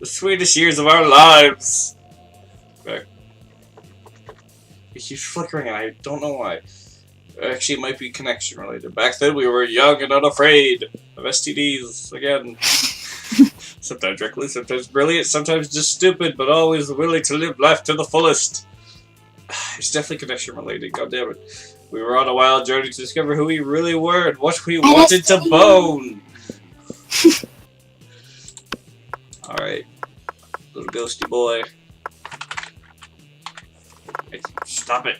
The sweetest years of our lives. Okay. It keeps flickering and I don't know why. Actually, it might be connection related. Back then, we were young and unafraid of STDs again. Sometimes reckless, sometimes brilliant, sometimes just stupid, but always willing to live life to the fullest. It's definitely connection related, goddammit. We were on a wild journey to discover who we really were and what we wanted to bone. Alright. Little ghosty boy. Hey, stop it.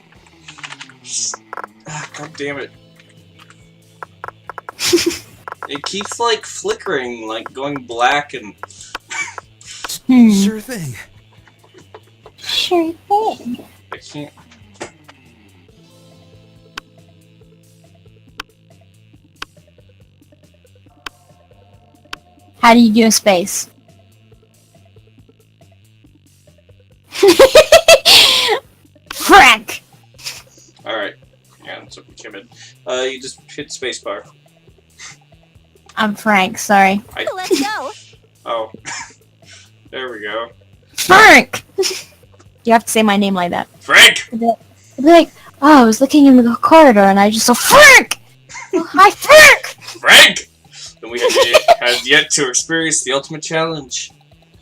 God damn it. It keeps like flickering, like going black and... Sure thing. Sure thing. I can't... How do you do a space? Frank! Alright. Yeah, that's what we came in. You just hit spacebar. I'm Frank, sorry. Let's go. Oh. There we go. Frank! You have to say my name like that. Frank! It'd be like, oh, I was looking in the corridor and I just saw Frank! Oh, hi, Frank! Frank! And we had yet to experience the ultimate challenge.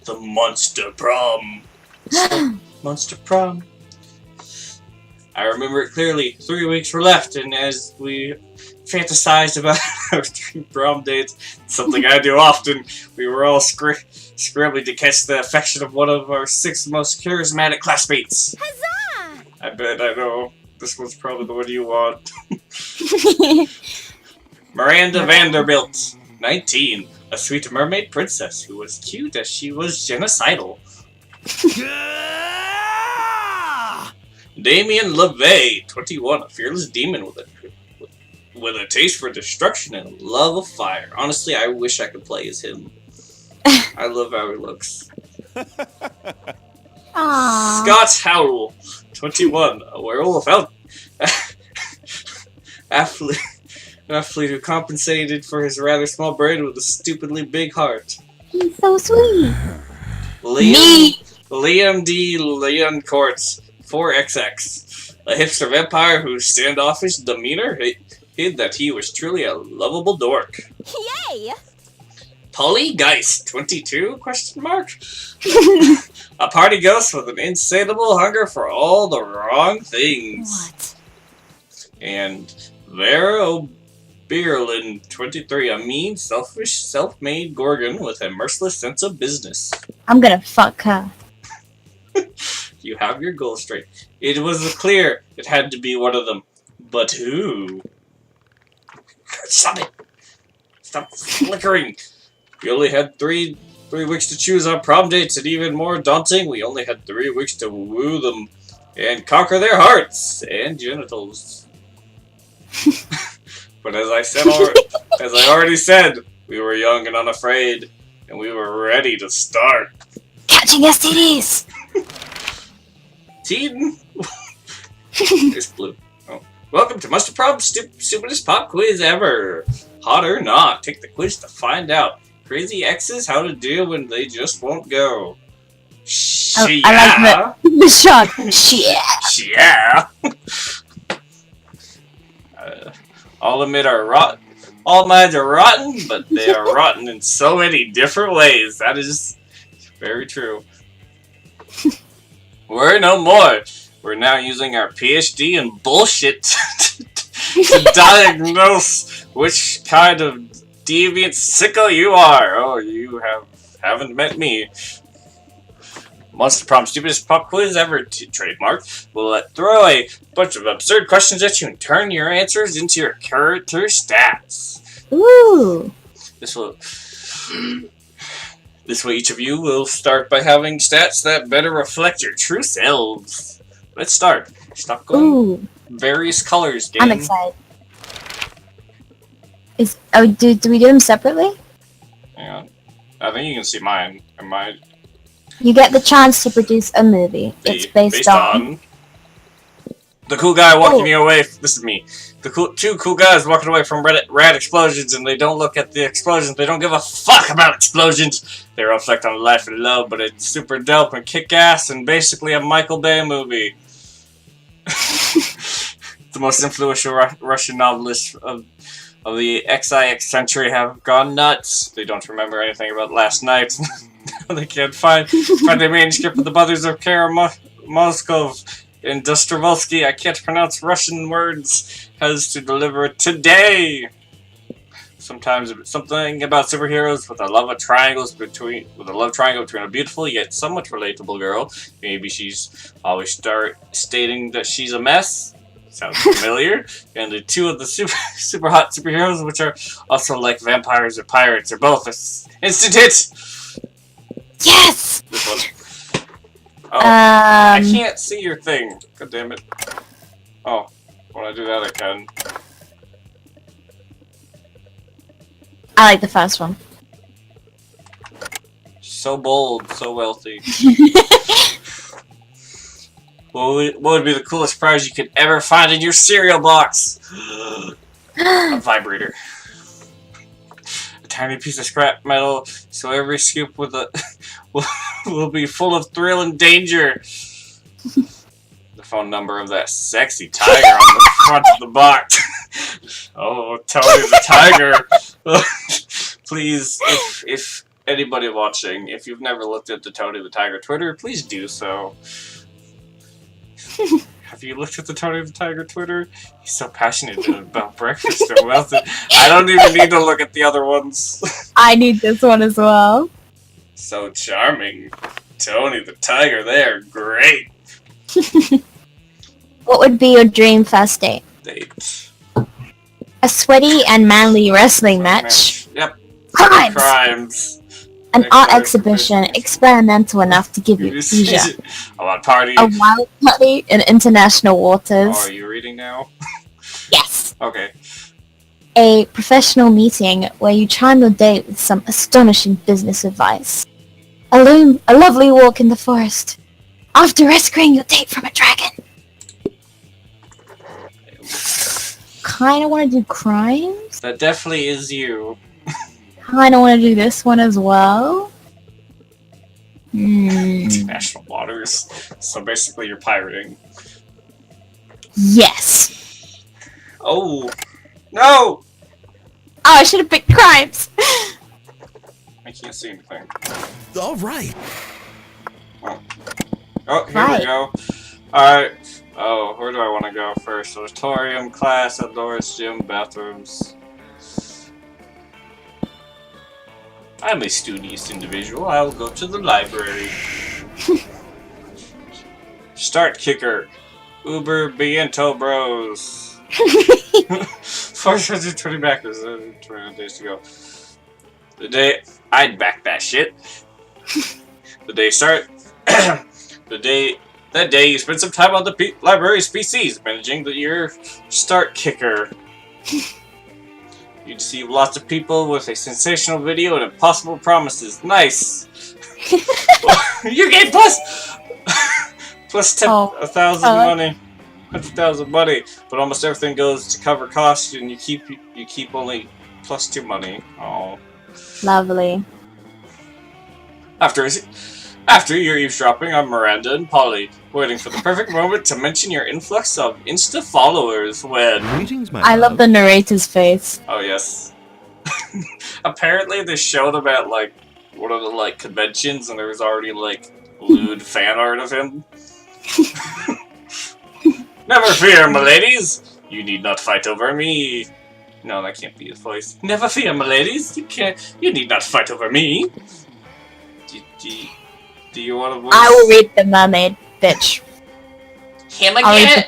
The Monster Prom. Monster Prom. I remember it clearly. 3 weeks were left, and as we fantasized about our 3 prom dates, something I do often, we were all scrambling to catch the affection of one of our 6 most charismatic classmates. Huzzah! I bet I know. This one's probably the one you want. Miranda Vanderbilt, 19, a sweet mermaid princess who was cute as she was genocidal. Damien LeVay, 21, a fearless demon with a taste for destruction and a love of fire. Honestly, I wish I could play as him. I love how he looks. Aww. Scott Howell, 21, a werewolf athlete who compensated for his rather small brain with a stupidly big heart. He's so sweet. Liam D. Leoncourt, 4XX, a hipster vampire whose standoffish demeanor hid that he was truly a lovable dork. Yay! Polly Geist, 22? A party ghost with an insatiable hunger for all the wrong things. What? And Vera O'Beerlin, 23, a mean, selfish, self-made Gorgon with a merciless sense of business. I'm gonna fuck her. You have your goal straight. It was clear it had to be one of them. But who? Stop it! Stop flickering! We only had three weeks to choose our prom dates, and even more daunting, we only had 3 weeks to woo them and conquer their hearts and genitals. But as I already said, we were young and unafraid, and we were ready to start. Catching STDs! Teen? It's blue. Oh. Welcome to Monster Prom, stupidest pop quiz ever. Hot or not, take the quiz to find out. Crazy exes, how to deal when they just won't go. I like the shot. Yeah. All minds are rotten, but they are rotten in so many different ways. That is very true. We're no more. We're now using our PhD in bullshit to diagnose which kind of deviant sicko you are. Oh, you haven't met me. Monster Prom, stupidest pop quiz ever trademark. We'll throw a bunch of absurd questions at you and turn your answers into your character stats. Ooh. This way each of you will start by having stats that better reflect your true selves. Let's start. Stop going Ooh. various colors, game. I'm excited. Do we do them separately? Hang on. I think you can see mine. You get the chance to produce a movie. It's based on The cool guy walking away. This is me. The two cool guys walking away from rad explosions, and they don't look at the explosions. They don't give a fuck about explosions. They reflect on life and love, but it's super dope and kick-ass, and basically a Michael Bay movie. The most influential Russian novelists of the XIX century have gone nuts. They don't remember anything about last night. They can't find the manuscript of the Brothers of Karamazov and Dostoevsky. I can't pronounce Russian words. Has to deliver today. Sometimes something about superheroes with a love triangle between a beautiful yet somewhat relatable girl. Maybe she's always stating that she's a mess. Sounds familiar. And the two of the super hot superheroes, which are also like vampires or pirates, or both. Instant hit! Yes! This one. Oh, I can't see your thing. God damn it. Oh, when I do that I can. I like the first one. So bold, so wealthy. What would be the coolest prize you could ever find in your cereal box? A vibrator. A tiny piece of scrap metal, so every scoop with will be full of thrill and danger. The phone number of that sexy tiger on the front of the box. Oh, Tony the Tiger. Please, if anybody watching, if you've never looked at the Tony the Tiger Twitter, please do so. Have you looked at the Tony the Tiger Twitter? He's so passionate about breakfast and wealth. I don't even need to look at the other ones. I need this one as well. So charming. Tony the Tiger, they're great. What would be your dream first date? Date. A sweaty and manly wrestling match. Yep. Crimes. An art exhibition, experimental enough to give you pleasure. A wild party. A wild party in international waters. Oh, are you reading now? Yes. Okay. A professional meeting where you charm your date with some astonishing business advice. A lovely walk in the forest. After rescuing your date from a dragon. Kinda wanna do crimes? That definitely is you. Kinda wanna do this one as well. International waters. So basically you're pirating. Yes. Oh. No! Oh, I should have picked crimes. I can't see anything. All right. Oh, here we go. Alright. Oh, where do I want to go first? Auditorium, class, outdoors, gym, bathrooms. I'm a studious individual. I will go to the library. Start kicker. Uber Biento Bros. 420 backers. 29 days to go. The day I'd back that shit. The day start. That day you spend some time on the library's PCs managing your start kicker. You'd see lots of people with a sensational video and impossible promises. Nice. You get plus 1,000 money, 100,000 money, but almost everything goes to cover costs, and you keep only +2 money. Oh, lovely. After you're eavesdropping on Miranda and Polly, waiting for the perfect moment to mention your influx of Insta followers when... Greetings, my I love the narrator's face. Oh, yes. Apparently they showed him at, like, one of the, like, conventions, and there was already, like, lewd fan art of him. Never fear, my ladies! You need not fight over me. No, that can't be his voice. Never fear, my ladies. You need not fight over me. Do you want to voice? I will read the mermaid, bitch. Him again?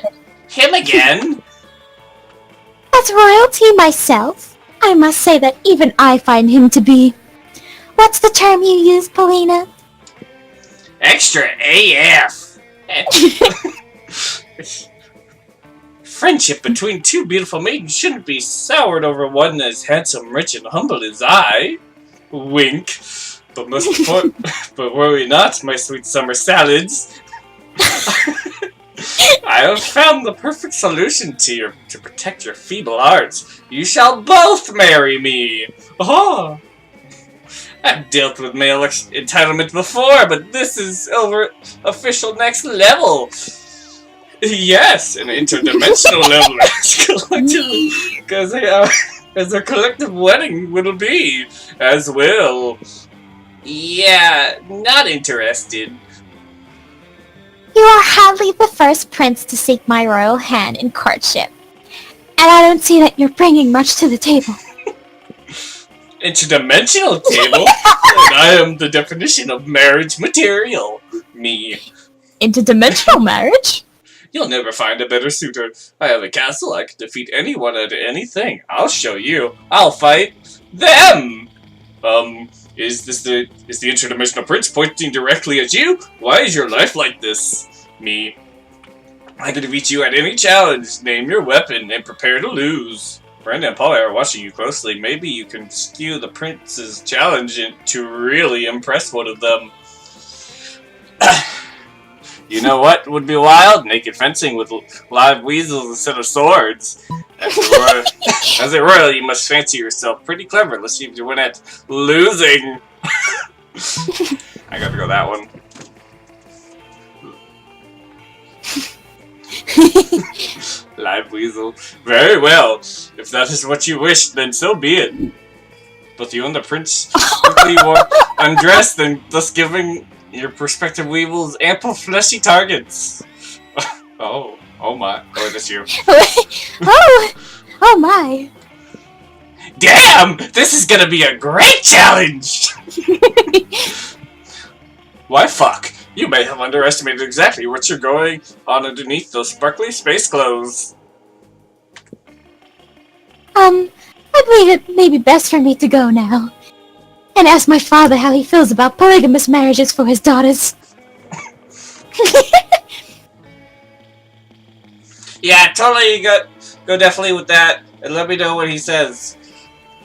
Him again? As royalty myself, I must say that even I find him to be... What's the term you use, Paulina? Extra AF. Friendship between two beautiful maidens shouldn't be soured over one as handsome, rich, and humble as I. Wink. But worry not, my sweet summer salads. I have found the perfect solution to protect your feeble arts. You shall both marry me. Oh. I've dealt with male entitlement before, but this is over official next level. Yes, an interdimensional level as a collective wedding will be, as well. Yeah, not interested. You are hardly the first prince to seek my royal hand in courtship, and I don't see that you're bringing much to the table. Interdimensional table? And I am the definition of marriage material. Me. Interdimensional marriage? You'll never find a better suitor. I have a castle. I can defeat anyone at anything. I'll show you. I'll fight them. Is the interdimensional prince pointing directly at you? Why is your life like this? Me. I can defeat you at any challenge. Name your weapon and prepare to lose. Brenda and Polly are watching you closely. Maybe you can skew the prince's challenge to really impress one of them. You know what would be wild? Naked fencing with live weasels instead of swords. As a royal, you must fancy yourself pretty clever. Let's see if you win at losing. I gotta go that one. Live weasel. Very well. If that is what you wish, then so be it. Both you and the prince quickly undressed, and thus giving your prospective weevils ample fleshy targets. Oh my. Oh, that's you. Oh my. Damn! This is gonna be a great challenge! Why fuck? You may have underestimated exactly what you're going on underneath those sparkly space clothes. I believe it may be best for me to go now. And ask my father how he feels about polygamous marriages for his daughters. Yeah, totally go definitely with that, and let me know what he says.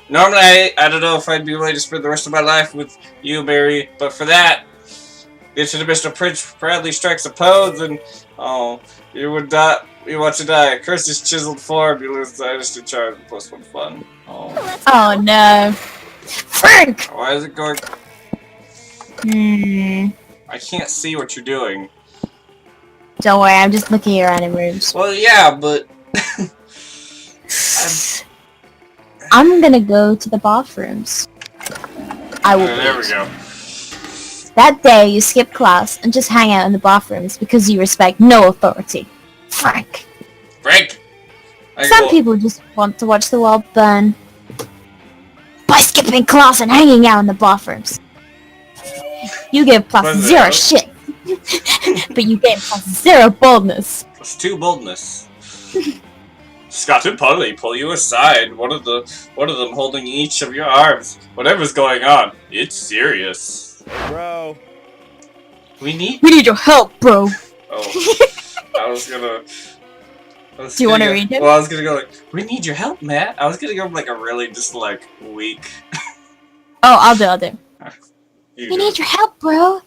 Normally, I don't know if I'd be willing to spend the rest of my life with you, Mary, but for that, the interdimensional prince proudly strikes a pose, and you would die. You want to die. Curse his chiseled form. You lose the dynasty charge and plus one fun. Oh no, Frank! Why is it going? I can't see what you're doing. Don't worry, I'm just looking around in rooms. Well, yeah, but I'm gonna go to the bathrooms. I will. There we go. That day, you skip class and just hang out in the bathrooms because you respect no authority. Frank. Some people just want to watch the world burn by skipping class and hanging out in the bathrooms. You give plus 0 shit, but you gain plus 0 boldness. Plus 2 boldness. Scott and Polly pull you aside. One of them holding each of your arms. Whatever's going on, it's serious. Hey, bro. We need your help, bro. Oh, I was gonna. Do you want to read him? Well, I was gonna go like, we need your help, Matt. I was gonna go like a really just like weak. Oh, I'll do. We need your help, bro.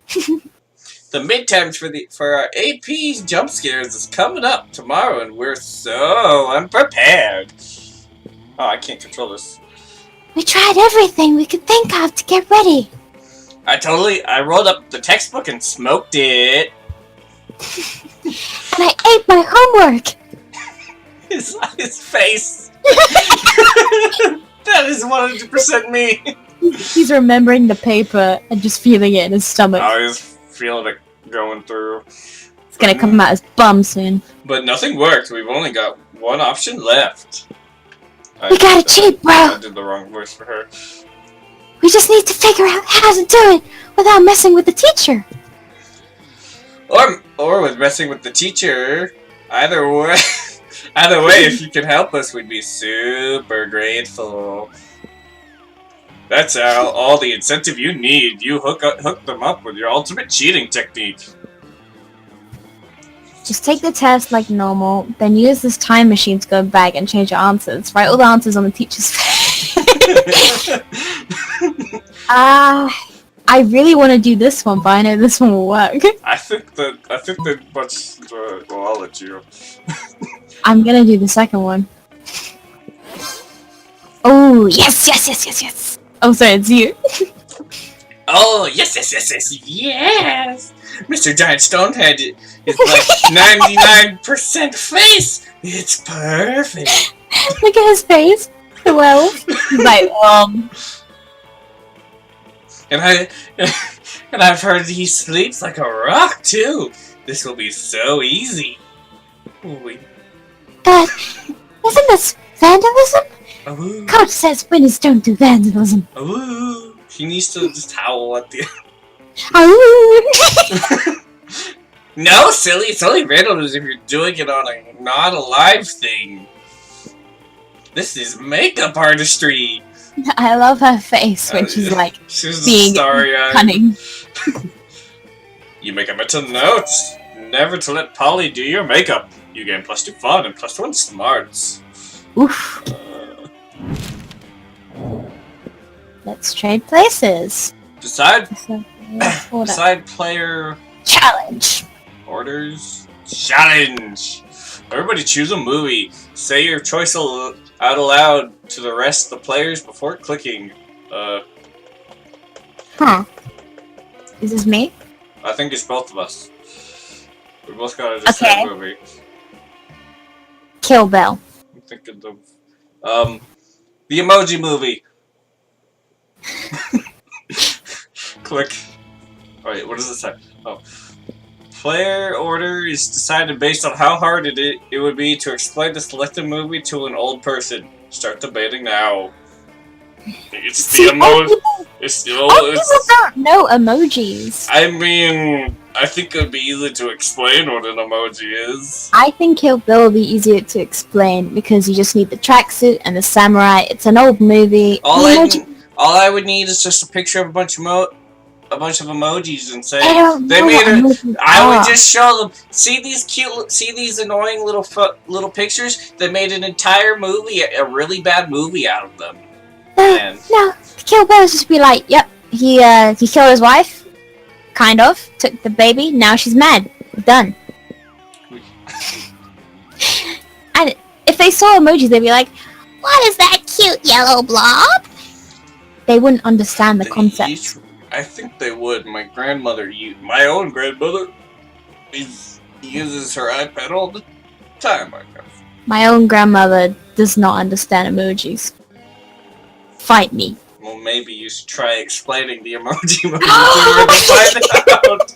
The midterms for our AP's jump scares is coming up tomorrow, and we're so unprepared. Oh, I can't control this. We tried everything we could think of to get ready. I rolled up the textbook and smoked it. And I ate my homework. His face. That is 100% me. He's remembering the paper and just feeling it in his stomach. I was feeling it going through. It's gonna come out his bum soon. But nothing worked. We've only got one option left. We gotta cheat, bro. I did the wrong voice for her. We just need to figure out how to do it without messing with the teacher. Or with messing with the teacher. Either way, if you can help us, we'd be super grateful. That's all the incentive you need. You hook them up with your ultimate cheating technique. Just take the test like normal, then use this time machine to go back and change your answers. Write all the answers on the teacher's face. I I really want to do this one, but I know this one will work. I think that much. Well, I'll let you. I'm gonna do the second one. Oh, yes, yes, yes, yes, yes. Oh, sorry, it's you. Oh, yes. Mr. Giant Stonehead is like 99% face. It's perfect. Look at his face. The werewolf. He's like, And I've heard he sleeps like a rock too. This will be so easy. Ooh. but isn't this vandalism? Ooh. God says winners don't do vandalism. Ooh. He needs to just howl at the Oh. No, silly, it's only vandalism if you're doing it on a not a live thing. This is makeup artistry. I love her face when she's like She's being starry-eyed. cunning. You make a mental note never to let Polly do your makeup. You gain +2 fun and +1 smarts. Oof. Let's trade places. Decide Hold up. decide player Challenge. orders. Challenge. Everybody choose a movie. Say your choice out aloud to the rest of the players before clicking. Huh. Is this me? I think it's both of us. We both gotta decide a movie. Kill Bill. I'm thinking of the Emoji Movie. Click. Oh wait, what does it say? Oh. Player order is decided based on how hard it would be to explain the selected movie to an old person. Start debating now. It's the emoji. It's People don't know emojis. I mean, I think it'd be easy to explain what an emoji is. I think Kill Bill will be easier to explain because you just need the tracksuit and the samurai. It's an old movie. All I would need is just a picture of a bunch of emojis and say they made it. I would just show them. See these annoying little pictures. They made an entire movie, a really bad movie out of them. No, Kill Bill is just be like, yep, he killed his wife, kind of, took the baby, now she's mad. Done. And if they saw emojis, they'd be like, what is that cute yellow blob? They wouldn't understand the concept. I think they would. My my own grandmother, uses her iPad all the time, I guess. My own grandmother does not understand emojis. Fight me. Well, maybe you should try explaining the emoji movie to her to find out.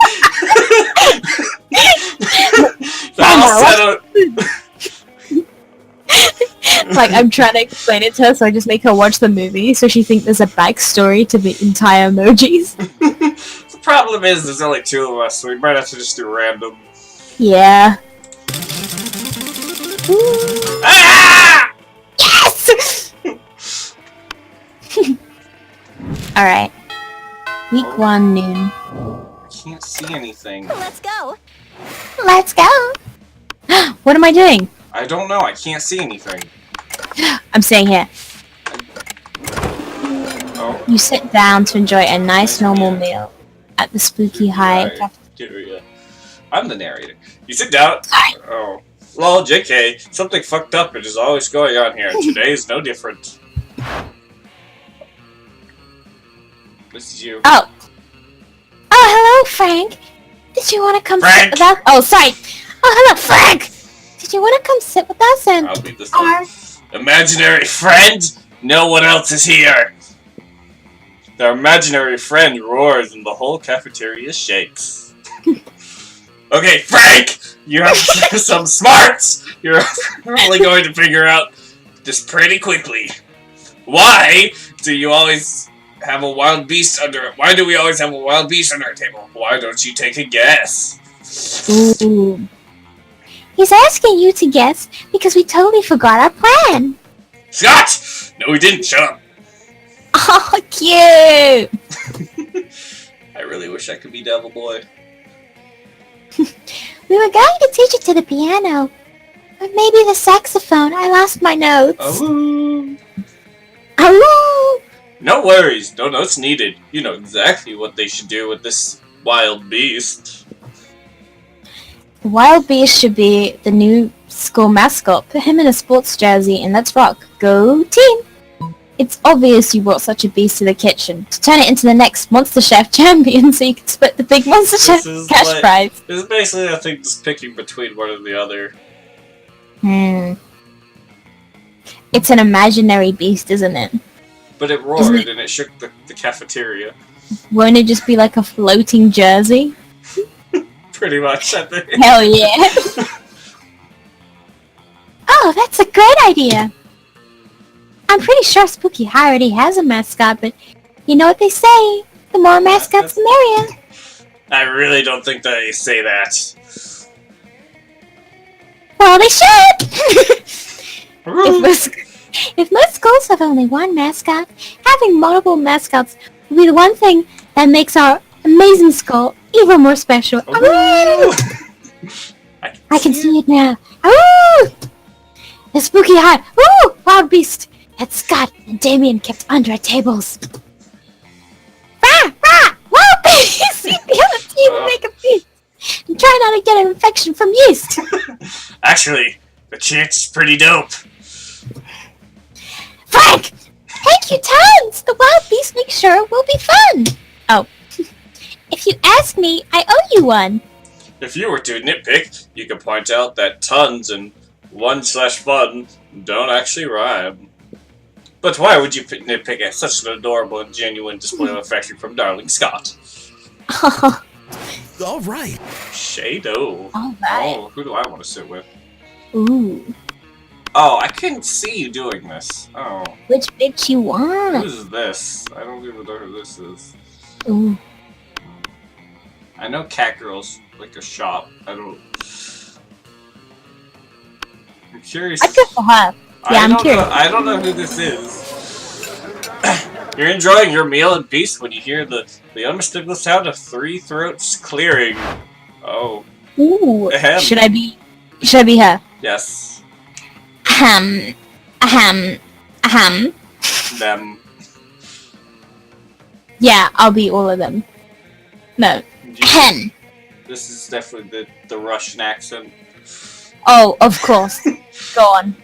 Like, I'm trying to explain it to her, so I just make her watch the movie, so she thinks there's a backstory to the entire emojis. The problem is, there's only 2 of us, so we might have to just do random. Yeah. Ah! Yes! Alright. Week 1, noon. I can't see anything. Let's go. Let's go! What am I doing? I don't know, I can't see anything. I'm staying here. Oh. You sit down to enjoy a nice normal meal at the Spooky High Cafeteria. I'm the narrator. You sit down. Sorry. Oh. Lol, JK. Something fucked up and is always going on here. Today is no different. This is you. Oh. Oh, hello, Frank. Did you want to come sit with us? Oh, sorry. Oh, hello, Frank. Did you want to come sit with us and I'll beat this one. Imaginary friend? No one else is here. Their imaginary friend roars and the whole cafeteria shakes. Okay, Frank! You have some smarts! You're only going to figure out this pretty quickly. Why do you always have a wild beast under... Why do we always have a wild beast under our table? Why don't you take a guess? Ooh. He's asking you to guess because we totally forgot our plan. Scott! No, we didn't. Shut up. Oh, cute! I really wish I could be Devil Boy. We were going to teach it to the piano. Or maybe the saxophone. I lost my notes. Oh. Oh! No worries, no notes needed. You know exactly what they should do with this wild beast. The Wild Beast should be the new school mascot. Put him in a sports jersey and let's rock. Go team! It's obvious you brought such a beast to the kitchen to turn it into the next Monster Chef champion so you can split the big Monster Chef cash prize. This is basically, I think, just picking between one or the other. It's an imaginary beast, isn't it? But it roared and it shook the cafeteria. Won't it just be like a floating jersey? Pretty much, I think. Hell yeah! Oh, that's a great idea! I'm pretty sure Spooky High already has a mascot, but you know what they say, the more mascots the merrier. I really don't think they say that. Well, they should! If most schools have only one mascot, having multiple mascots will be the one thing that makes our amazing school even more special. I can see it now. The Spooky High! Ooh! Wild Beast! That Scott and Damien kept under our tables. Rah! Rah! Wild Beast! The other team will make a feast and try not to get an infection from yeast. Actually, the chance is pretty dope. Frank! Thank you tons! The Wild Beast makes sure it will be fun! Oh. If you ask me, I owe you one. If you were to nitpick, you could point out that tons and 1/fun don't actually rhyme. But why would you nitpick at such an adorable and genuine display of affection from darling Scott? All right. Shado. Alright. Oh, who do I want to sit with? Ooh. Oh, I couldn't see you doing this. Oh. Which bitch you want? Who's this? I don't even know who this is. Ooh. I know Catgirl's like a shop. I don't... I'm curious. I'd go for her. Yeah, I'm curious. I don't know who this is. You're enjoying your meal in peace when you hear the unmistakable sound of 3 throats clearing. Oh. Ooh. Ahem. Should I be her? Yes. Ahem. Ahem. Ahem. Them. Yeah, I'll be all of them. No. Ahem. This is definitely the Russian accent. Oh, of course. Go on.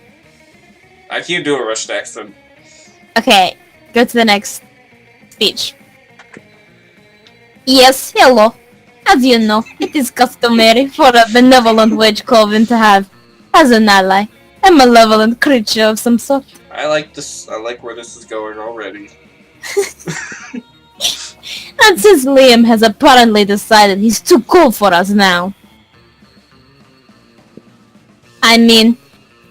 I can't do a Russian accent. Okay, go to the next speech. Yes, hello. As you know, it is customary for a benevolent witch coven to have, as an ally, a malevolent creature of some sort. I like this. I like where this is going already. And since Liam has apparently decided he's too cool for us now. I mean,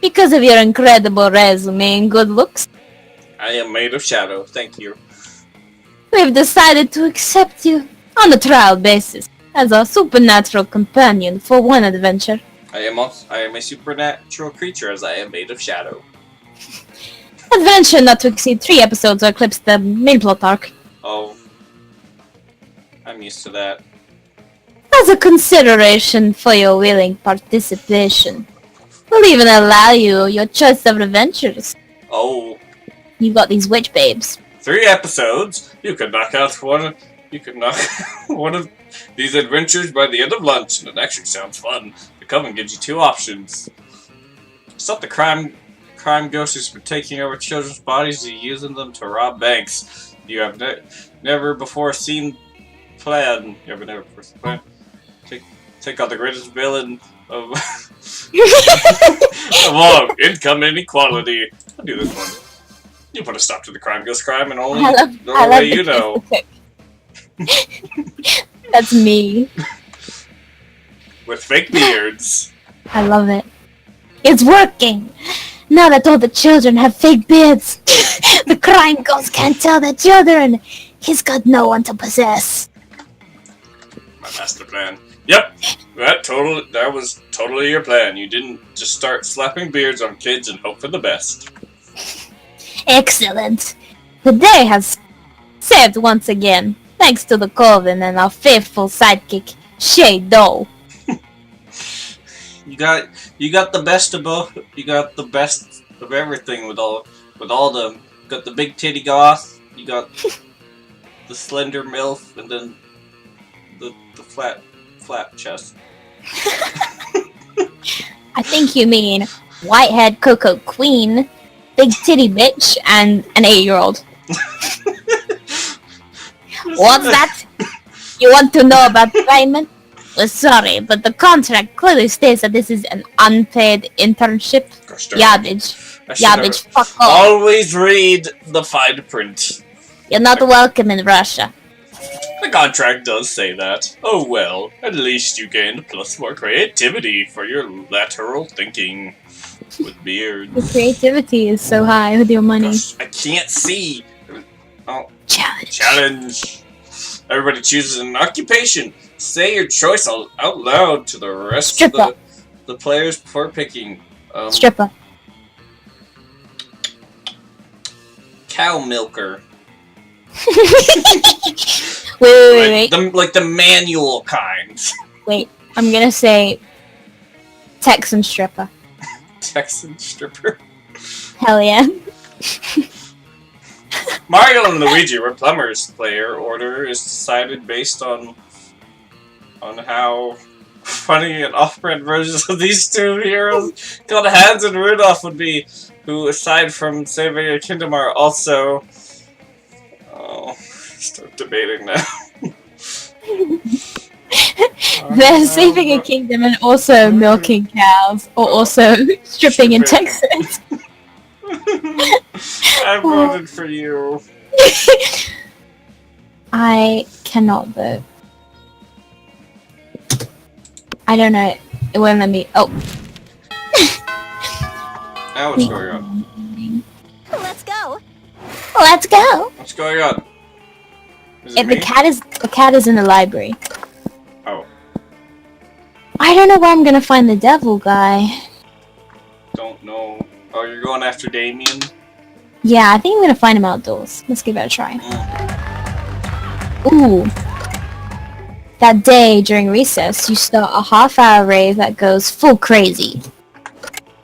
because of your incredible resume and good looks, I am made of shadow. Thank you. we've decided to accept you on a trial basis as our supernatural companion for one adventure. I am a supernatural creature as I am made of shadow. Adventure not to exceed 3 episodes or eclipse the main plot arc. Oh. I'm used to that. As a consideration for your willing participation, we'll even allow you your choice of adventures. Oh. You've got these witch babes. 3 episodes? You could knock out one. You could knock one of these adventures by the end of lunch, and it actually sounds fun. The Coven gives you 2 options. Stop the crime ghosts from taking over children's bodies and using them to rob banks. You have never before seen plan. You have never before seen plan. Take out the greatest villain of of all income inequality. I'll do this one. You put a stop to the crime ghost crime and only the way you know. That's me. With fake beards. I love it. It's working! Now that all the children have fake beards, the crime ghost can't tell their children. He's got no one to possess. My master plan. Yep, that was totally your plan. You didn't just start slapping beards on kids and hope for the best. Excellent. The day has saved once again, thanks to the Coven and our faithful sidekick, Shay. You got the best of both. You got the best of everything with all them. Got the big titty goth, You got the slender MILF and then the flat chest. I think you mean whitehead Coco Queen, big titty bitch, and an 8-year-old. What's that? You want to know about payment? Well, sorry, but the contract clearly states that this is an unpaid internship. Yeah, bitch. Yeah, bitch. Fuck off. Always read the fine print. You're not welcome in Russia. The contract does say that. Oh well, at least you gained plus more creativity for your lateral thinking. With beards. Your creativity is so high with your money. Gosh, I can't see. Oh. Challenge. Challenge. Everybody chooses an occupation. Say your choice out loud to the rest Stripper. of the players before picking. Stripper. Cow milker. wait. Like the manual kind. Wait, I'm gonna say Texan stripper. Texan stripper. Hell yeah. Mario and Luigi were plumbers. Player order is decided based on how funny and off-brand versions of these two heroes called Hans and Rudolph would be, who aside from saving a kingdom are also... Oh, start debating now. They're saving a kingdom and also milking cows, or also stripping in Texas. I voted for you. I cannot vote. I don't know. It won't let me. Oh. Now what's going on? Let's go. Let's go. What's going on? Is it The me? cat is in the library. Oh, I don't know where I'm gonna find the devil guy. don't know. Oh, you're going after Damien? Yeah, I think I'm gonna find him outdoors. Let's give it a try. Ooh. That day during recess, you start a half-hour rave that goes full crazy.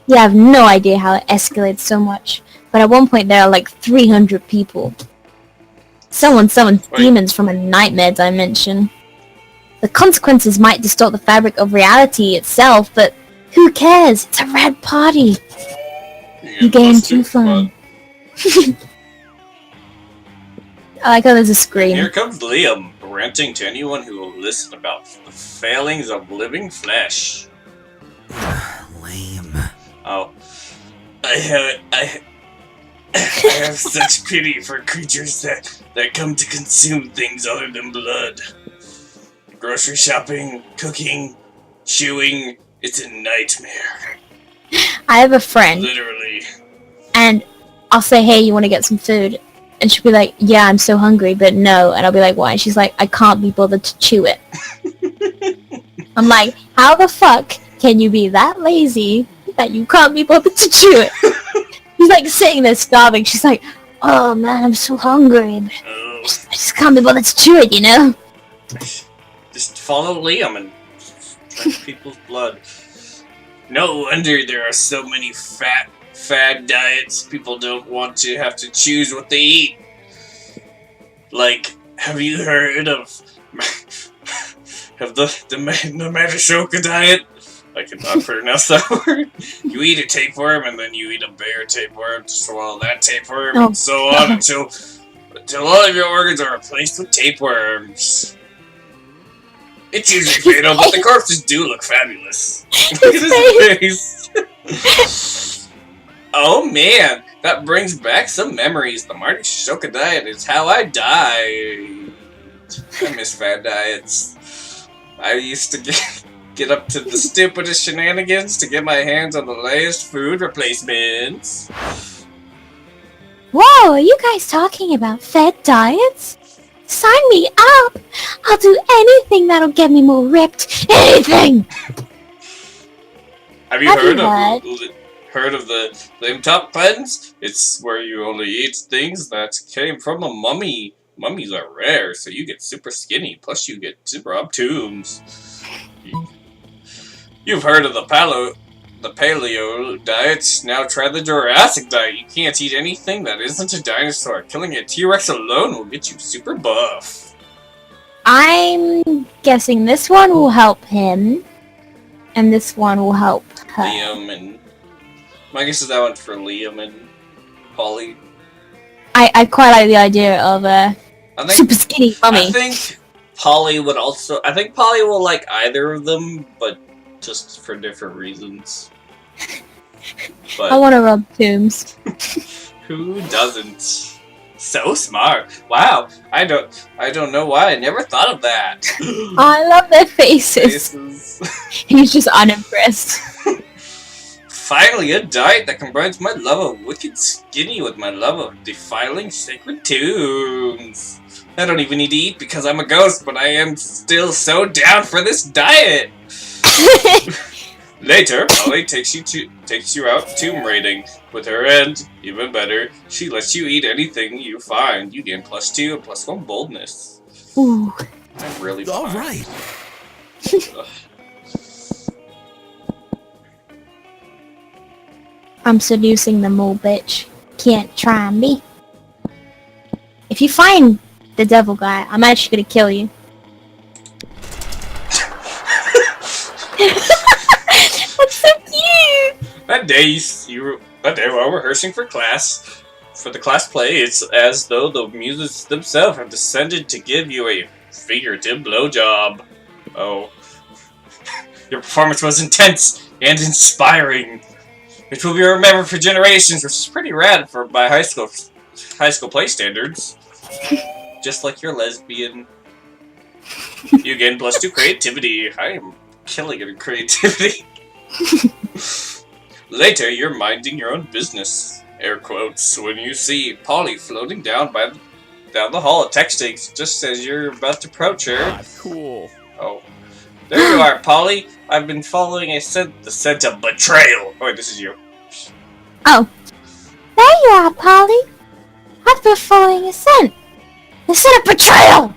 You have no idea how it escalates so much, but at one point there are like 300 people. Someone summons demons from a nightmare dimension. The consequences might distort the fabric of reality itself, but who cares? It's a rad party. You gain 2 fun. I like how there's a scream. Here comes Liam, ranting to anyone who will listen about the failings of living flesh. Lame. Oh, I have such pity for creatures that come to consume things other than blood. Grocery shopping, cooking, chewing, it's a nightmare. I have a friend, Literally. and I'll say, hey, you want to get some food? And she'll be like, yeah, I'm so hungry, but no. And I'll be like, why? And she's like, I can't be bothered to chew it. I'm like, how the fuck can you be that lazy that you can't be bothered to chew it? He's like sitting there starving. She's like, oh man, I'm so hungry. But I just can't be bothered to chew it, you know? Just follow Liam and drink people's blood. No wonder there are so many fad diets. People don't want to have to choose what they eat. Like, have you heard of the Matashoka diet? I cannot pronounce that word. You eat a tapeworm and then you eat a bear tapeworm to swallow that tapeworm and so on until all of your organs are replaced with tapeworms. It's usually fatal, but the corpses do look fabulous. Look at his face. Oh man, that brings back some memories. The Marty Shoka diet is how I died. I miss fad diets. I used to get up to the stupidest shenanigans to get my hands on the latest food replacements. Whoa, are you guys talking about fed diets? Sign me up! I'll do anything that'll get me more ripped. Anything! Have you heard of the Lim Top Cleanse? It's where you only eat things that came from a mummy. Mummies are rare, so you get super skinny, plus you get super obtuse. You've heard of the the paleo diet. Now try the Jurassic diet. You can't eat anything that isn't a dinosaur. Killing a T-Rex alone will get you super buff. I'm guessing this one will help him, and this one will help her. Liam and... My guess is that one's for Liam and Polly. I quite like the idea of a super skinny mummy. I think Polly would also... I think Polly will like either of them, but just for different reasons. But I want to rub Tombs. who doesn't? So smart. Wow. I don't know why I never thought of that. I love their faces. He's just unimpressed. Finally, a diet that combines my love of wicked skinny with my love of defiling sacred tunes. I don't even need to eat because I'm a ghost, but I am still so down for this diet. Later, Polly takes you out tomb raiding with her, and even better, she lets you eat anything you find. You gain +2 and +1 boldness. Ooh. I'm really All fine. right. I'm seducing them all, bitch. Can't try me. If you find the devil guy, I'm actually gonna kill you. That's so cute! That day while rehearsing for the class play, it's as though the muses themselves have descended to give you a figurative blowjob. Oh. Your performance was intense and inspiring. It will be remembered for generations, which is pretty rad by high school play standards. Just like your lesbian. You gain +2 creativity. I am killing it in creativity. Later, you're minding your own business, air quotes, when you see Polly floating down the hall texting just as you're about to approach her. Ah, cool. Oh. There you are, Polly. I've been following the scent of betrayal. Oh, wait, this is you. Oh. There you are, Polly. I've been following a scent. The scent of betrayal!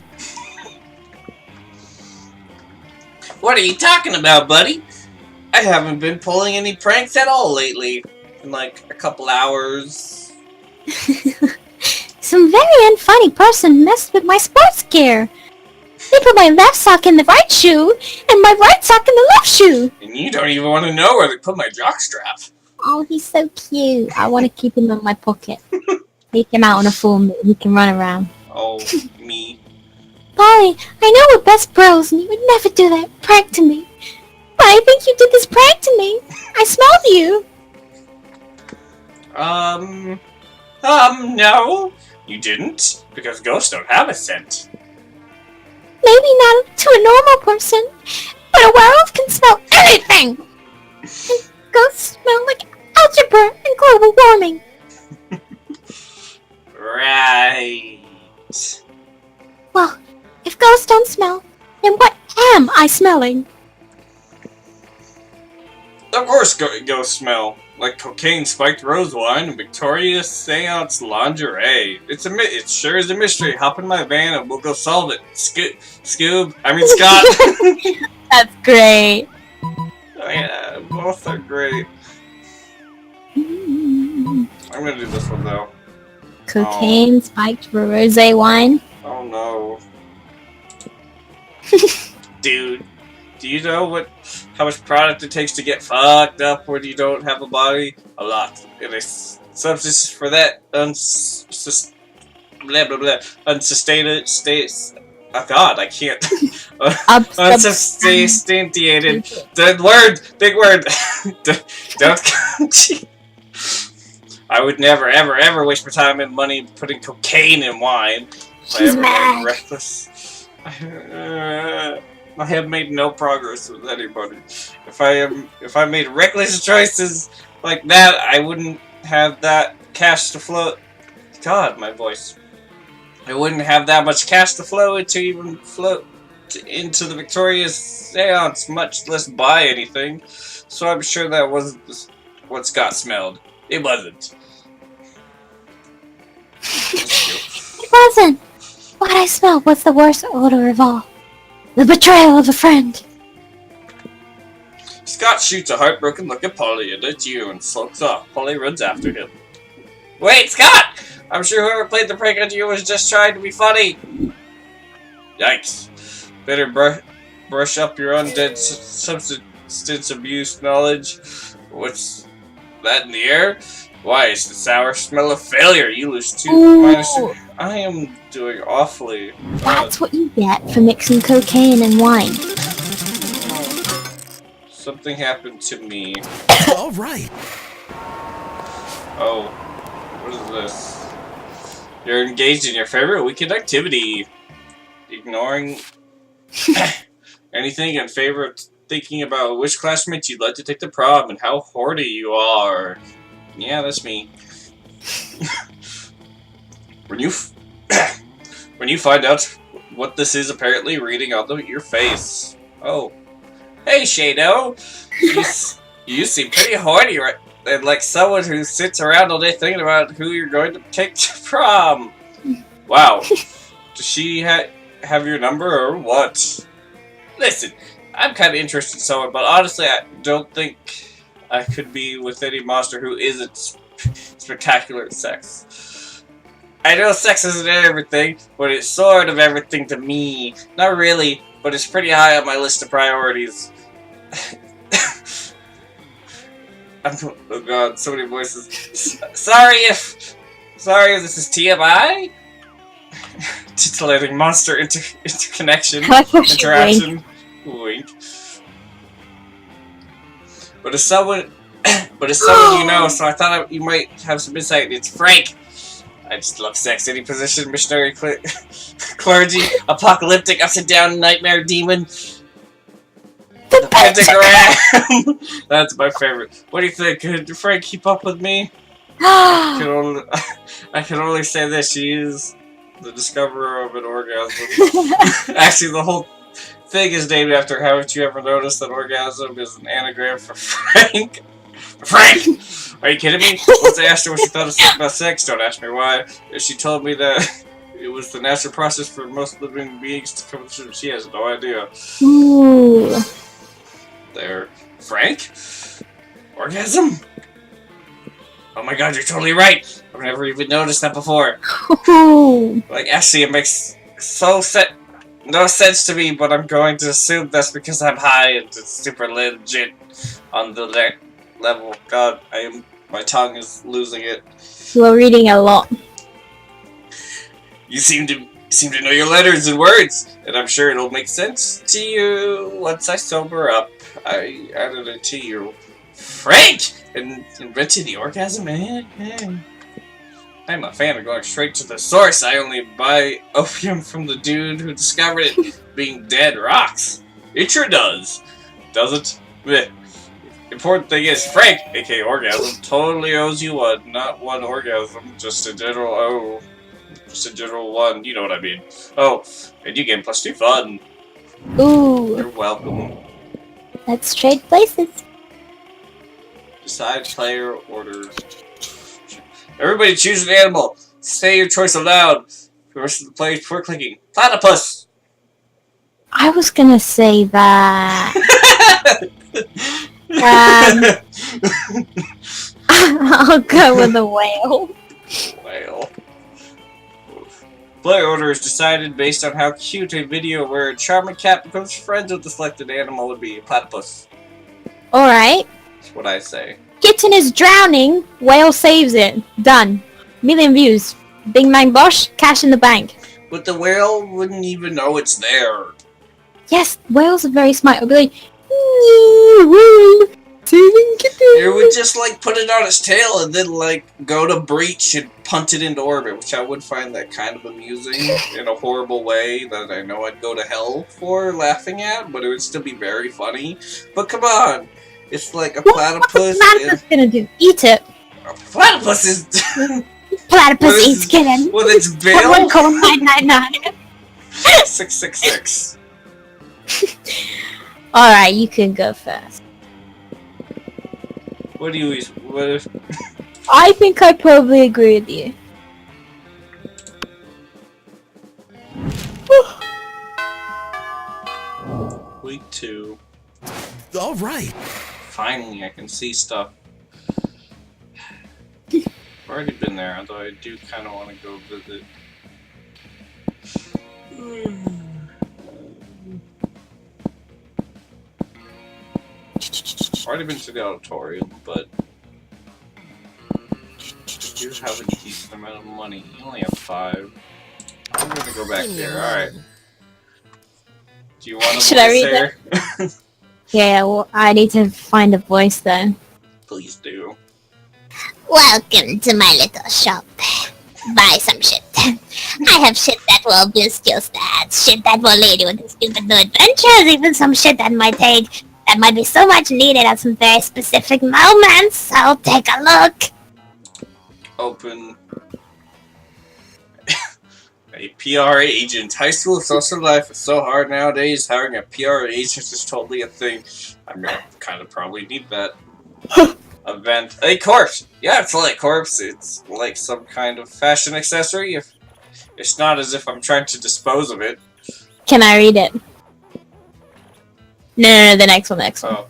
What are you talking about, buddy? I haven't been pulling any pranks at all lately. In like a couple hours. Some very unfunny person messed with my sports gear. They put my left sock in the right shoe, and my right sock in the left shoe. And you don't even want to know where they put my jockstrap. Oh, he's so cute. I want to keep him in my pocket. Take him out on a full moon. He can run around. Oh, me. Polly, I know we're best bros, and you would never do that prank to me. But I think you did this prank to me. I smelled you. No. You didn't, because ghosts don't have a scent. Maybe not to a normal person, but a werewolf can smell anything! And ghosts smell like algebra and global warming. Right. Well, if ghosts don't smell, then what am I smelling? Of course ghosts smell. Like cocaine-spiked rose wine and Victoria's Seance lingerie. It sure is a mystery. Hop in my van and we'll go solve it. Scott. That's great. Oh, yeah, both are great. Mm. I'm gonna do this one though. Cocaine spiked rosé wine. Oh no. Dude, do you know how much product it takes to get fucked up when you don't have a body? A lot. And a substance for that unsustained states. Oh god, I can't. Unsubstantiated. Big word. Don't. I would never, ever, ever waste my time and money putting cocaine in wine. She's mad. Reckless. I have made no progress with anybody. If I made reckless choices like that, I wouldn't have that cash to float. God, my voice. I wouldn't have that much cash to flow into even float into the Victoria's Seance, much less buy anything. So I'm sure that wasn't what Scott smelled. It wasn't. It wasn't. What I smelled was the worst odor of all. The betrayal of a friend. Scott shoots a heartbroken look at Polly and at you and sulks off. Polly runs after him. Wait, Scott! I'm sure whoever played the prank on you was just trying to be funny. Yikes. Better brush up your undead substance abuse knowledge. What's that in the air? Why, it's the sour smell of failure. You lose 2 minus 2. I am doing awfully. That's what you get for mixing cocaine and wine. Something happened to me. All right. Oh, what is this? You're engaged in your favorite weekend activity. Ignoring anything in favor of thinking about which classmates you'd like to take to prom and how horny you are. Yeah, that's me. When you find out what this is, apparently reading on your face. Oh, hey Shado, you seem pretty horny, right? And like someone who sits around all day thinking about who you're going to take to prom. Wow, does she have your number or what? Listen, I'm kind of interested in someone, but honestly, I don't think I could be with any monster who isn't spectacular at sex. I know sex isn't everything, but it's sort of everything to me. Not really, but it's pretty high on my list of priorities. Oh god, so many voices. Sorry if this is TMI? Titillating monster interconnection. Interaction. Wink. But as someone you know, so I thought you might have some insight. It's Frank. I just love sex. Any position, missionary, clergy, apocalyptic, upside down, nightmare, demon. The pentagram. That's my favorite. What do you think? Could Frank keep up with me? I can only say this. She is the discoverer of an orgasm. Actually, the whole thing is named after. Haven't you ever noticed that orgasm is an anagram for Frank? Frank! Are you kidding me? Once I asked her what she thought about sex, don't ask me why. She told me that it was the natural process for most living beings to come through. She has no idea. Ooh. There. Frank? Orgasm? Oh my god, you're totally right! I've never even noticed that before. Ooh. Like, actually, it makes no sense to me, but I'm going to assume that's because I'm high and it's super legit on the level. God, my tongue is losing it. You are reading a lot. You seem to know your letters and words, and I'm sure it'll make sense to you once I sober up. I added it to you. Frank! And invented the orgasm? I'm a fan of going straight to the source. I only buy opium from the dude who discovered it. Being dead rocks. It sure does. Does it? Blech. Important thing is, Frank, aka Orgasm, totally owes you one. Not one orgasm, just a general one. You know what I mean. Oh, and you gain +2 fun. Ooh. You're welcome. Let's trade places. Decide player orders. Everybody choose an animal. Say your choice aloud. The rest of the players before clicking. Platypus! I was gonna say that. I'll go with the whale. Whale. Player order is decided based on how cute a video where a charming cat becomes friends with the selected animal would be. Platypus. Alright. That's what I say. Kitten is drowning. Whale saves it. Done. 1,000,000 views. Bing bang bosh. Cash in the bank. But the whale wouldn't even know it's there. Yes, whales are very smart. It'll be like, whale, saving kitten. It would just like put it on its tail and then like go to breach and punt it into orbit, which I would find that kind of amusing in a horrible way that I know I'd go to hell for laughing at, but it would still be very funny. But come on, it's like a platypus. What's the platypus gonna do? Eat it. A platypus is Platypus eats kitten. with its bill. 11999. 666. Alright, you can go first. What if? I think I probably agree with you. Week 2. All right. Finally, I can see stuff. I've already been there, although I do kind of want to go visit. I've already been to the auditorium, but I do have a decent amount of money. You only have 5. I'm gonna go back there. Alright. Do you want to Should I read there? Yeah, well, I need to find a voice though. Please do. Welcome to my little shop. Buy some shit. I have shit that will boost your stats, shit that will lead you into stupid new adventures, even some shit that might be so much needed at some very specific moments. So take a look. Open a PR agent. High school social life is so hard nowadays. Hiring a PR agent is totally a thing. I'm gonna kind of probably need that. Event. A corpse! Yeah, it's like corpse. It's like some kind of fashion accessory. If it's not as if I'm trying to dispose of it. Can I read it? No, the next one, Oh.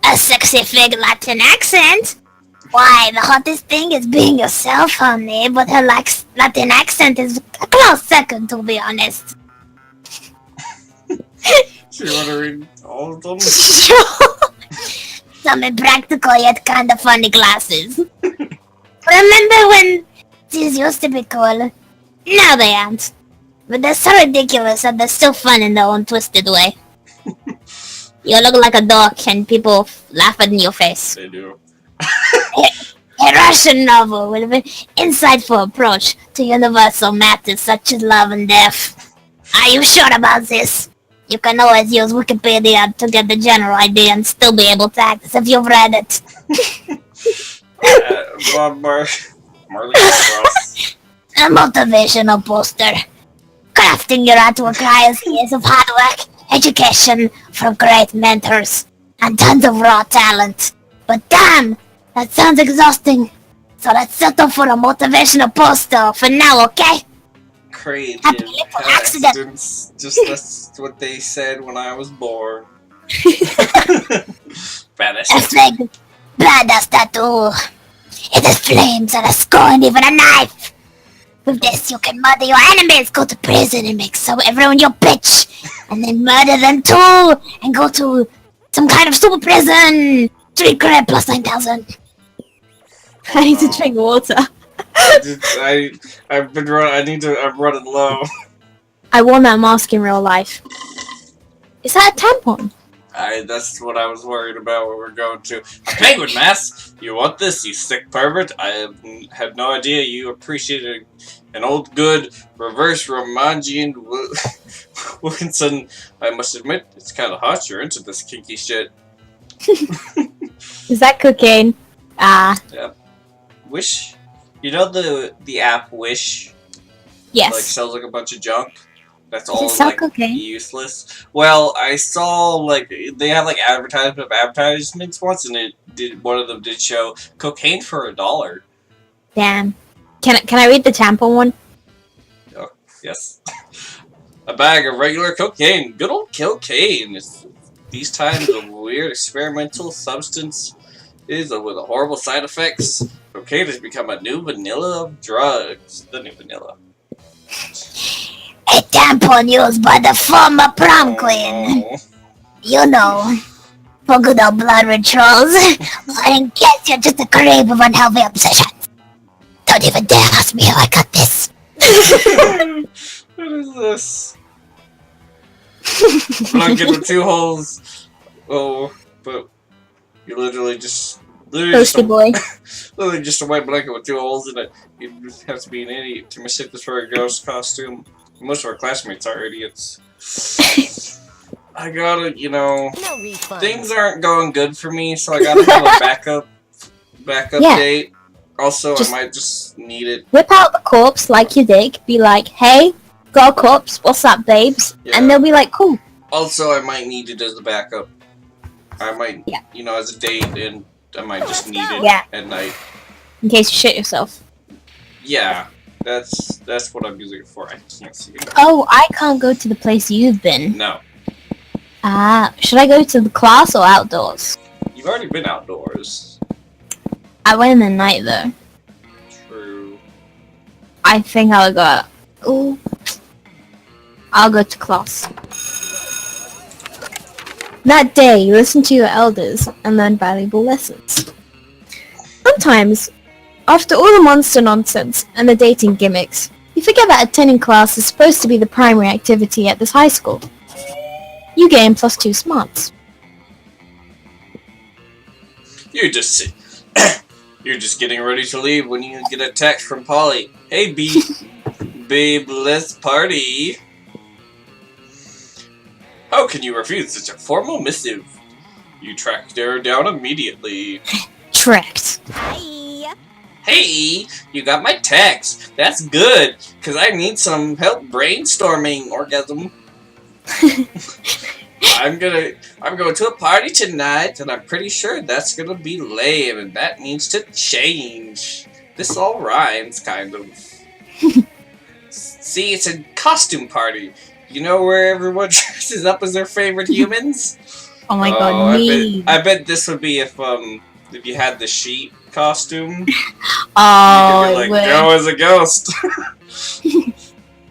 A sexy fig Latin accent? Why, the hottest thing is being yourself, honey, but her Latin accent is a close second, to be honest. So you want to read all of them? Some impractical yet kinda funny glasses. Remember when these used to be cool? Now they aren't. But they're so ridiculous that they're still fun in their own twisted way. You look like a dork and people laugh in your face. They do. A Russian novel with an insightful approach to universal matters such as love and death. Are you sure about this? You can always use Wikipedia to get the general idea and still be able to act as if you've read it. Marley Ross. A motivational poster. Crafting your artwork requires years of hard work, education from great mentors, and tons of raw talent. But damn, that sounds exhausting. So let's settle for a motivational poster for now, okay? Creative Happy little accident. accidents. Just that's what they said when I was born. Badass. A fig, badass tattoo. It has flames and a skull and even a knife. With this, you can murder your enemies, go to prison and make everyone your bitch, and then murder them too, and go to some kind of super prison. 3 grand plus 9,000. I need to drink water. I'm running low. I wore that mask in real life. Is that a tampon? That's what I was worried about when we're going to. A penguin mask? You want this, you sick pervert? I had no idea you appreciated an old good reverse Romangian Wilkinson. I must admit, it's kind of hot. You're into this kinky shit. Is that cocaine? Yep. Wish? You know the app Wish? Yes. Like sells like a bunch of junk? That's Does it all sell like cocaine? useless. Well, I saw like they had like advertisements once, and one of them did show cocaine for $1. Damn. Can I read the tampon one? Oh, yes. A bag of regular cocaine. Good old cocaine. These times a weird experimental substance is with horrible side effects. Cocaine has become a new vanilla of drugs. The new vanilla. A tampon used by the former prom queen. Oh. You know, for good old blood rituals. But in case you're just a creep of unhealthy obsessions. Don't even dare ask me how I got this. What is this? Blanket with 2 holes. Oh, but you literally just Ghosty boy. literally just a white blanket with 2 holes in it. You have to be an idiot to mistake this for a ghost costume. Most of our classmates are idiots. I gotta, No refund. things aren't going good for me, so I gotta have a backup Yeah. date. Also, Just- I might just need it. Whip out the corpse like you dig. Be like, hey, got a corpse. What's up, babes? Yeah. And they'll be like, cool. Also, I might need it as a backup. I might, Yeah. as a date, and I might just need it Yeah. at night. In case you shit yourself. Yeah, that's what I'm using it for. I can't see it. Oh, I can't go to the place you've been. No. Should I go to the class or outdoors? You've already been outdoors. I went in the night though. True. I think I'll go. Ooh. I'll go to class. That day, you listen to your elders and learn valuable lessons. Sometimes, after all the monster nonsense and the dating gimmicks, you forget that attending class is supposed to be the primary activity at this high school. You gain +2 smarts. You're just getting ready to leave when you get a text from Polly. Hey, babe, let's party. How can you refuse such a formal missive? You tracked her down immediately. Tracked. Hi. Hey, you got my text. That's good, cause I need some help brainstorming. Orgasm. I'm going to a party tonight, and I'm pretty sure that's gonna be lame, and that needs to change. This all rhymes, kind of. See, it's a costume party. You know where everyone dresses up as their favorite humans? Oh my god, me. I bet this would be if you had the sheep costume. Oh, you could be like, go as a ghost.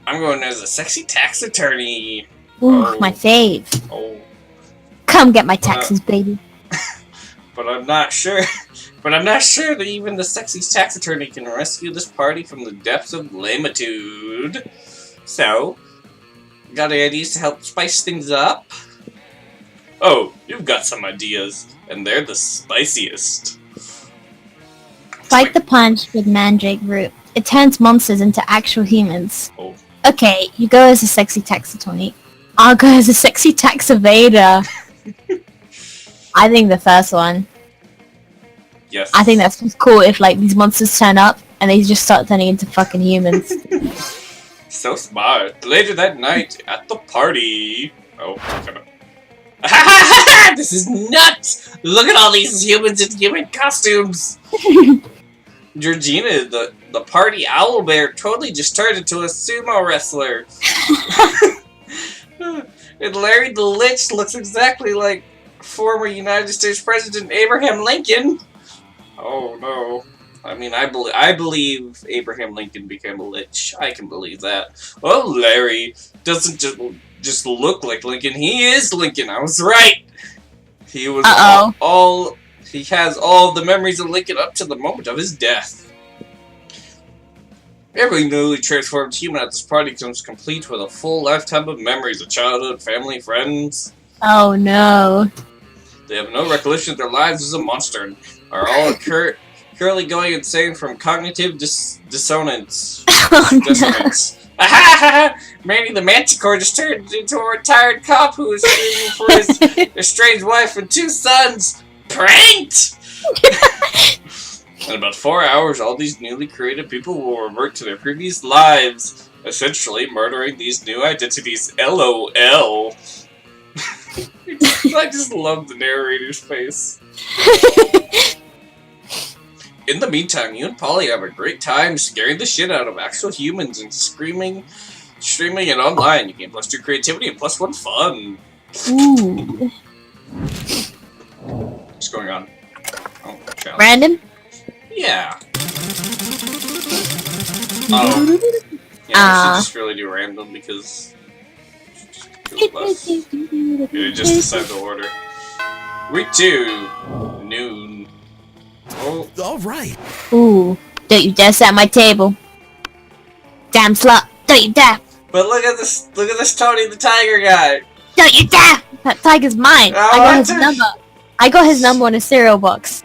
I'm going as a sexy tax attorney. Ooh, my fave. Oh. Come get my taxes, baby. But I'm not sure. But I'm not sure that even the sexy tax attorney can rescue this party from the depths of lamitude. So, got any ideas to help spice things up? Oh, you've got some ideas, and they're the spiciest. Fight the punch with Mandrake Root. It turns monsters into actual humans. Oh. Okay, you go as a sexy tax attorney. I'll go as a sexy tax evader. I think the first one. Yes. I think that's what's cool if like these monsters turn up and they just start turning into fucking humans. So smart. Later that night at the party. Oh, this is nuts! Look at all these humans in human costumes. Georgina, the party owlbear, totally just turned into a sumo wrestler. And Larry the Lich looks exactly like former United States President Abraham Lincoln. Oh no. I mean, I believe Abraham Lincoln became a lich. I can believe that. Well, Larry doesn't just look like Lincoln. He is Lincoln. I was right. He was all he has all the memories of Lincoln up to the moment of his death. Every newly transformed human at this party comes complete with a full lifetime of memories of childhood, family, friends. Oh no. They have no recollection of their lives as a monster and are all currently going insane from cognitive dissonance. Oh, Dissonance. No. Manny the Manticore just turned into a retired cop who is screaming for his estranged wife and 2 sons. Pranked! In about 4 hours, all these newly created people will revert to their previous lives, essentially murdering these new identities. LOL. I just love the narrator's face. In the meantime, you and Polly have a great time scaring the shit out of actual humans and streaming it online. You gain +2 creativity and +1 fun. Ooh. What's going on? Oh, challenge. Random? Yeah. Oh. Yeah, we should just really do random because it just decide the order. Week 2, noon. Oh. All right. Ooh. Don't you dare sit at my table. Damn slut. Don't you dare. But look at this Tony the Tiger guy. Don't you dare. That tiger's mine. Oh, I got his number. I got his number on a cereal box.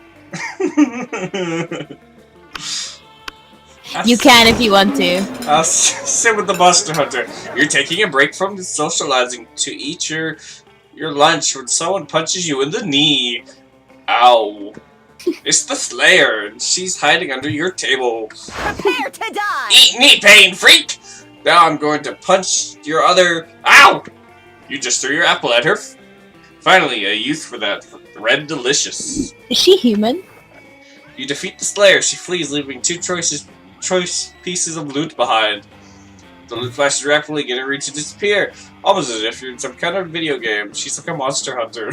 You can if you want to. I'll sit with the Monster Hunter. You're taking a break from socializing to eat your lunch when someone punches you in the knee. Ow. It's the Slayer, and she's hiding under your table. Prepare to die. Eat me, pain freak! Now I'm going to punch your other... Ow! You just threw your apple at her. Finally, a use for that red delicious. Is she human? You defeat the Slayer. She flees, leaving 2 choice pieces of loot behind. The loot flashes rapidly, getting ready to disappear. Almost as if you're in some kind of video game. She's like a monster hunter.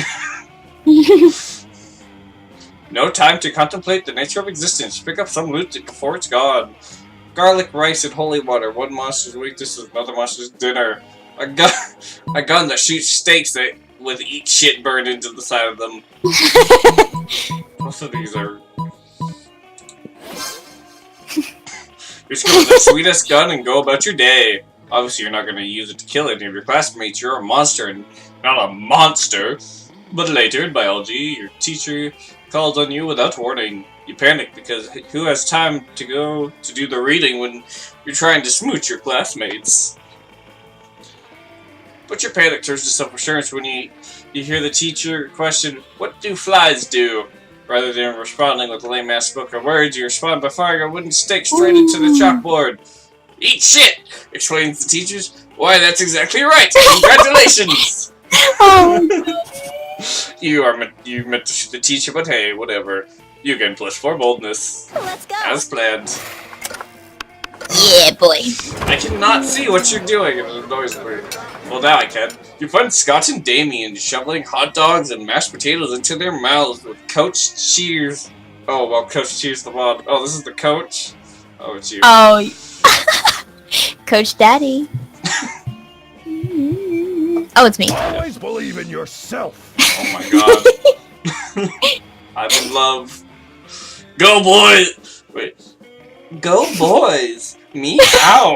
No time to contemplate the nature of existence. Pick up some loot before it's gone. Garlic, rice, and holy water. One monster's weakness is another monster's dinner. A gun that shoots steaks that with eat shit burned into the side of them. Most of these are... Just go with the sweetest gun and go about your day. Obviously, you're not going to use it to kill any of your classmates. You're a monster, and not a monster. But later in biology, your teacher calls on you without warning. You panic because who has time to go to do the reading when you're trying to smooch your classmates? But your panic turns to self-assurance when you hear the teacher question, "What do flies do?" Rather than responding with lame-ass spoken words, you respond by firing a wooden stick straight into the chalkboard. "Eat shit!" explains the teacher. "Why, that's exactly right! Congratulations!" You meant to shoot the teacher, but hey, whatever. You gain +4 boldness. Let's go. As planned. Yeah, boy. I cannot see what you're doing, and it annoys me. Well, now I can. You find Scott and Damien shoveling hot dogs and mashed potatoes into their mouths with Coach Cheers. Oh, well, Coach Cheers the mod. Oh, this is the coach? Oh, it's you. Oh, Coach Daddy. Oh, it's me. Always believe in yourself. Oh my god. I'm in love. Go, boys! Wait. Go, boys! Meow!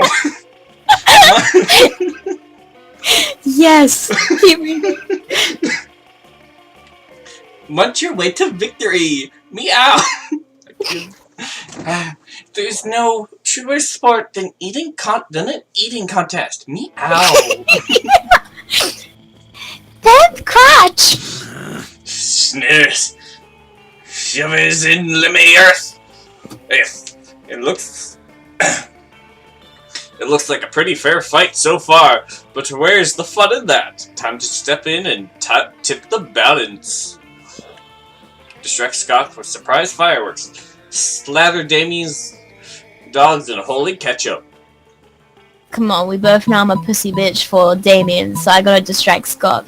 Yes. Munch your way to victory! Meow! There's no truer sport than an eating contest. Meow! Pep crotch. Sniffs. Shivers in limmy earth. It looks... It looks like a pretty fair fight so far, but where's the fun in that? Time to step in and tip the balance. Distract Scott with surprise fireworks. Slather Damien's dogs in holy ketchup. Come on, we both know I'm a pussy bitch for Damien, so I gotta distract Scott.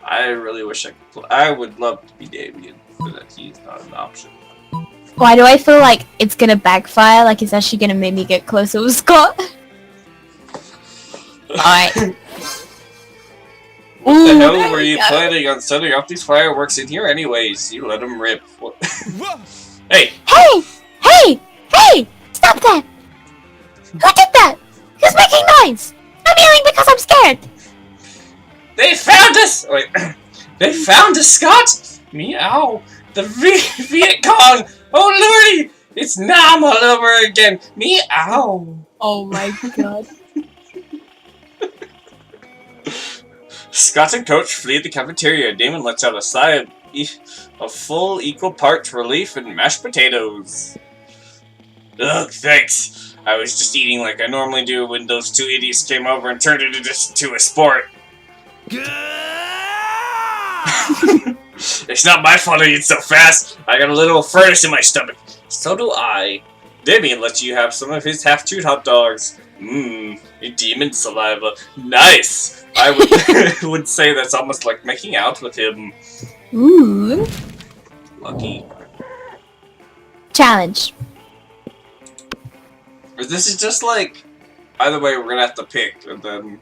I really wish I could I would love to be Damien, but he's not an option. Why do I feel like it's gonna backfire? Like it's actually gonna make me get closer with Scott? Alright. What the hell were you planning on setting off these fireworks in here anyways? You let them rip. Hey! Hey! Hey! Hey! Stop that! Who did that? Who's making noise? I'm yelling because I'm scared. They found us! Wait. They found us, Scott! Meow! The Viet Cong! Oh lordy! It's Nam all over again! Meow! Oh my god. Scott and Coach flee the cafeteria. Damon lets out a sigh of full equal parts relief and mashed potatoes. Ugh, thanks. I was just eating like I normally do when those two idiots came over and turned it into a sport. It's not my fault I eat so fast. I got a little furnace in my stomach. So do I. Damien lets you have some of his half-chewed hot dogs. Mmm, demon saliva. Nice! I would say that's almost like making out with him. Ooh. Lucky. Challenge. This is just like... Either way, we're gonna have to pick, and then...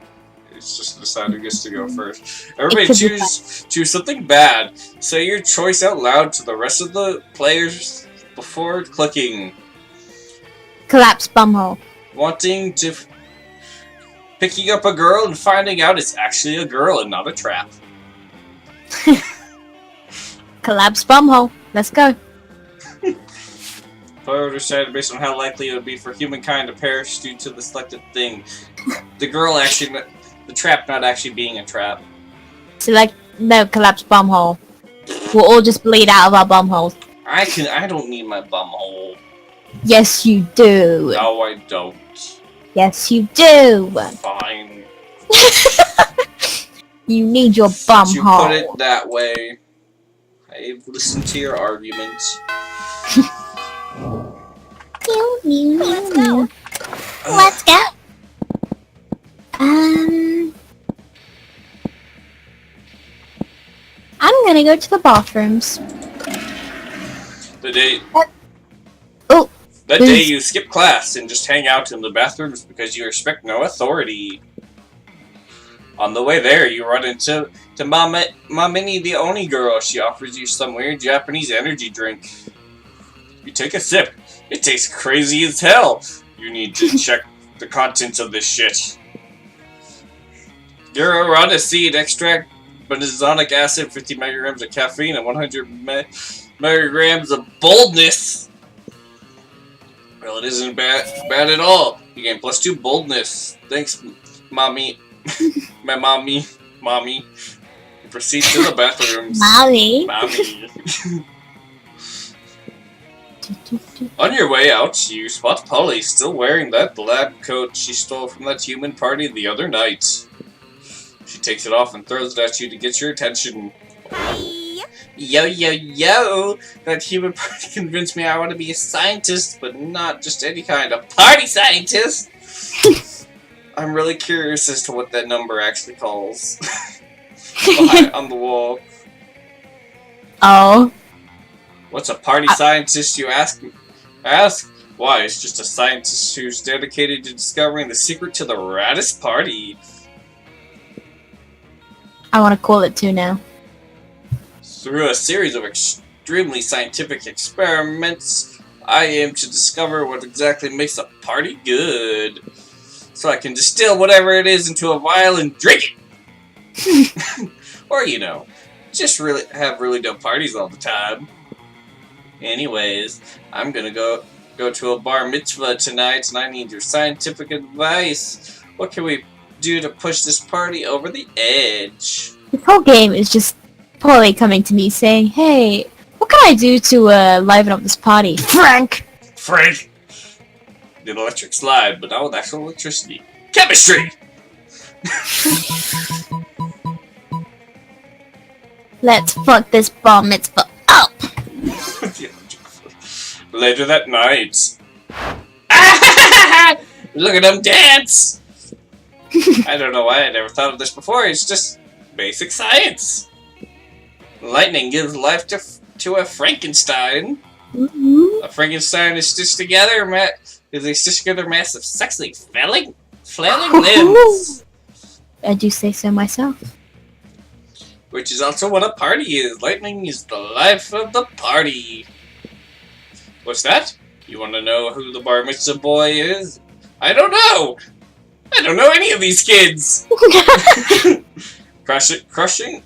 It's just decide who gets to go first. Everybody choose something bad. Say your choice out loud to the rest of the players before clicking. Collapse bumhole. Wanting to... Picking up a girl and finding out it's actually a girl and not a trap. Collapse bumhole. Let's go. Player decided based on how likely it would be for humankind to perish due to the selected thing. The girl actually... The trap not actually being a trap. Select no collapse bumhole. We'll all just bleed out of our bumholes. I don't need my bum hole. Yes, you do. No, I don't. Yes, you do. Fine. You need your bum Since you hole. put it that way. I've listened to your arguments. Let's go. Let's go. I'm gonna go to the bathrooms. The day Oh, that day you skip class and just hang out in the bathrooms because you expect no authority. On the way there, you run into Mamini, the Oni girl. She offers you some weird Japanese energy drink. You take a sip. It tastes crazy as hell. You need to check the contents of this shit. Guarana seed extract, benzoic acid, 50 milligrams of caffeine, and 100 milligrams of boldness. Well, it isn't bad at all. You gain +2 boldness. Thanks, mommy. My mommy. You proceed to the bathrooms. Mommy. On your way out, you spot Polly still wearing that lab coat she stole from that human party the other night. She takes it off and throws it at you to get your attention. Hi. Yo! That human party convinced me I want to be a scientist, but not just any kind of party scientist! I'm really curious as to what that number actually calls. On the wall. Oh. What's a party scientist, you ask? Why, it's just a scientist who's dedicated to discovering the secret to the raddest party. I want to call it too now. Through a series of extremely scientific experiments, I aim to discover what exactly makes a party good. So I can distill whatever it is into a vial and drink it! Or, you know, just have really dope parties all the time. Anyways, I'm gonna go to a bar mitzvah tonight, and I need your scientific advice. What can we do to push this party over the edge? This whole game is just Polly coming to me saying, "Hey, what can I do to liven up this party?" Frank! The electric slide, but not with actual electricity. Chemistry! Let's fuck this bar mitzvah up! Later that night. Look at them dance! I don't know why I never thought of this before, it's just basic science. Lightning gives life to a Frankenstein. Mm-hmm. A Frankenstein is stitched together, massive, sexy, flailing limbs. I do say so myself. Which is also what a party is. Lightning is the life of the party. What's that? You want to know who the bar mitzvah boy is? I don't know! I don't know any of these kids! Crushing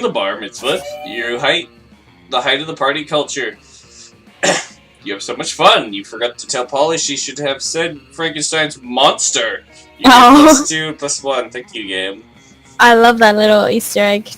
the bar mitzvah, the height of the party culture. You have so much fun. You forgot to tell Polly she should have said Frankenstein's monster. You get +2, +1. Thank you, game. I love that little Easter egg.